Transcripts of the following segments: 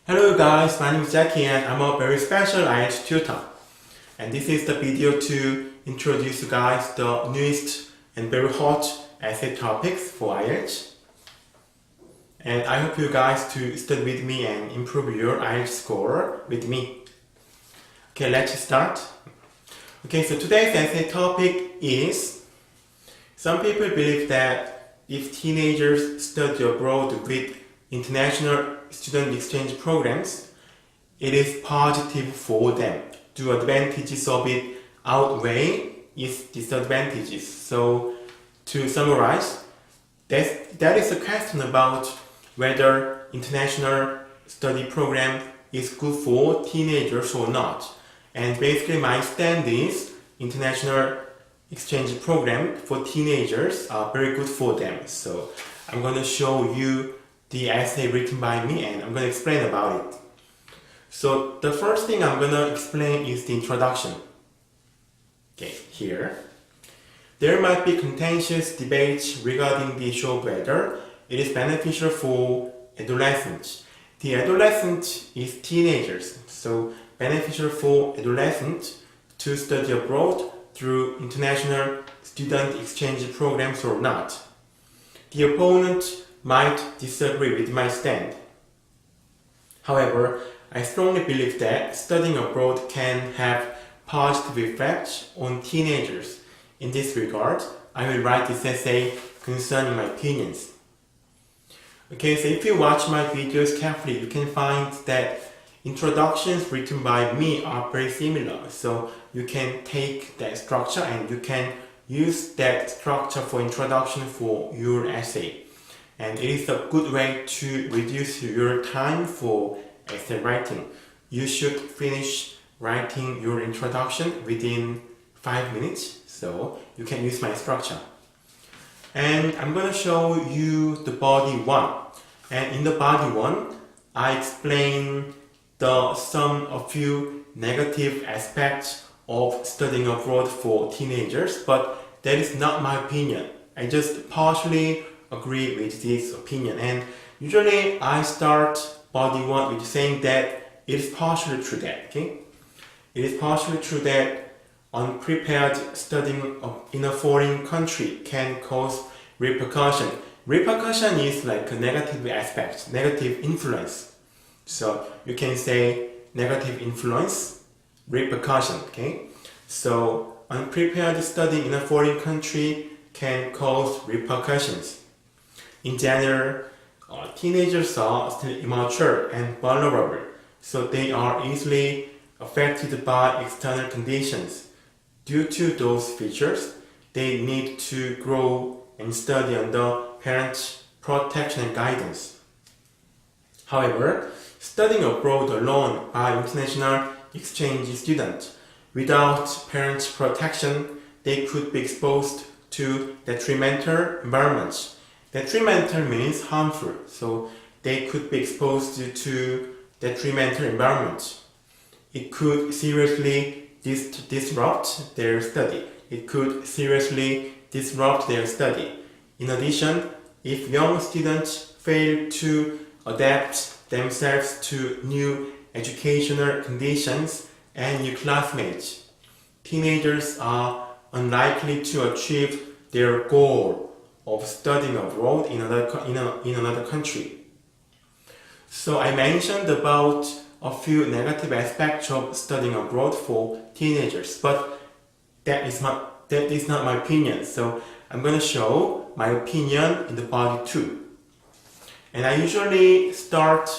Hello guys, my name is Jackie and I'm a very special IELTS tutor. And this is the video to introduce you guys the newest and very hot essay topics for IELTS. And I hope you guys to study with me and improve your IELTS score with me. Okay, let's start. Okay, so today's essay topic is: some people believe that if teenagers study abroad with international student exchange programs, it is positive for them. Do advantages of it outweigh its disadvantages? So, to summarize, that is a question about whether international study program is good for teenagers or not. And basically my stand is international exchange program for teenagers are very good for them. So I'm going to show you the essay written by me and I'm going to explain about it. So the first thing I'm going to explain is the introduction. Okay, here. There might be contentious debates regarding the issue of whether it is beneficial for adolescents. The adolescent is teenagers, so beneficial for adolescents to study abroad through international student exchange programs or not. The opponent might disagree with my stand. However, I strongly believe that studying abroad can have positive effects on teenagers. In this regard, I will write this essay concerning my opinions. Okay, so if you watch my videos carefully, you can find that introductions written by me are very similar. So you can take that structure and you can use that structure for introduction for your essay. And it is a good way to reduce your time for essay writing. You should finish writing your introduction within 5 minutes, so you can use my structure. And I'm going to show you the body 1. And in the body 1, I explain a few negative aspects of studying abroad for teenagers, but that is not my opinion. I just partially agree with this opinion, and usually I start body 1 with saying that it is partially true that, okay? It is partially true that unprepared studying in a foreign country can cause repercussion. Repercussion is like a negative aspect, negative influence. So you can say negative influence, repercussion, okay? So unprepared studying in a foreign country can cause repercussions. In general, teenagers are still immature and vulnerable, so they are easily affected by external conditions. Due to those features, they need to grow and study under parents' protection and guidance. However, studying abroad alone by international exchange students without parents' protection, they could be exposed to detrimental environments. Detrimental means harmful, so they could be exposed to detrimental environments. It could seriously disrupt their study. In addition, if young students fail to adapt themselves to new educational conditions and new classmates, teenagers are unlikely to achieve their goal of studying abroad in another country. So I mentioned about a few negative aspects of studying abroad for teenagers, but that is not my opinion. So I'm going to show my opinion in the body 2. And I usually start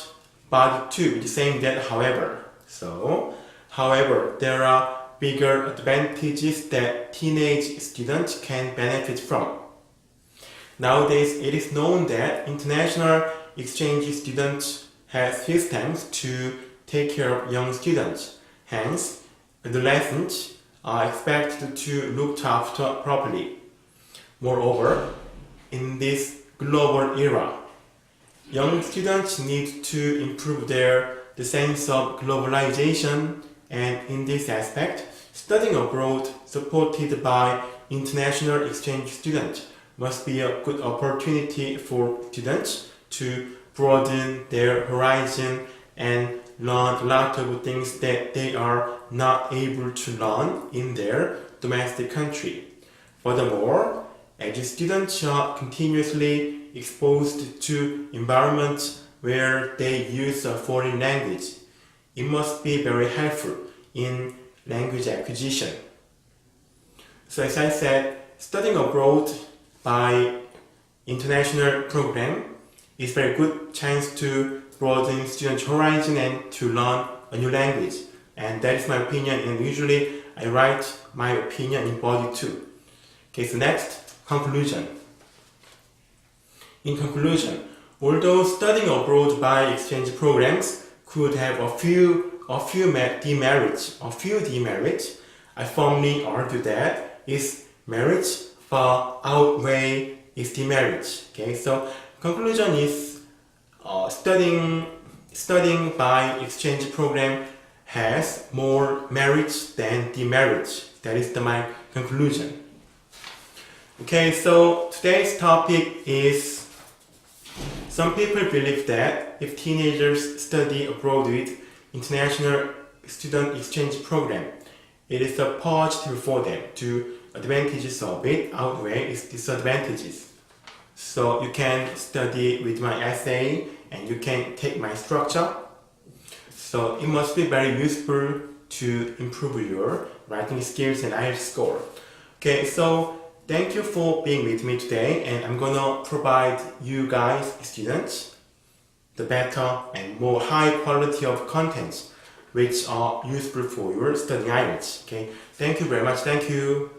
body 2 with saying that however. So, however, there are bigger advantages that teenage students can benefit from. Nowadays, it is known that international exchange students have systems to take care of young students. Hence, adolescents are expected to look after properly. Moreover, in this global era, young students need to improve the sense of globalization, and in this aspect, studying abroad supported by international exchange students must be a good opportunity for students to broaden their horizon and learn a lot of things that they are not able to learn in their domestic country. Furthermore, as students are continuously exposed to environments where they use a foreign language, it must be very helpful in language acquisition. So as I said, studying abroad by international program is a very good chance to broaden student horizon and to learn a new language. And that is my opinion, and usually I write my opinion in body 2. Okay, so next, conclusion. In conclusion, although studying abroad by exchange programs could have a few demerits, I firmly argue that its merits far outweigh its demerits. Okay, so conclusion is studying by exchange program has more merits than demerits. That is my conclusion. Okay, so today's topic is some people believe that if teenagers study abroad with international student exchange program, it is a positive for them. The advantages of it outweigh its disadvantages. So you can study with my essay and you can take my structure. So it must be very useful to improve your writing skills and IELTS score. Okay, so thank you for being with me today, and I'm gonna provide you guys, students, the better and more high quality of contents which are useful for your studying IELTS. Okay, thank you very much. Thank you.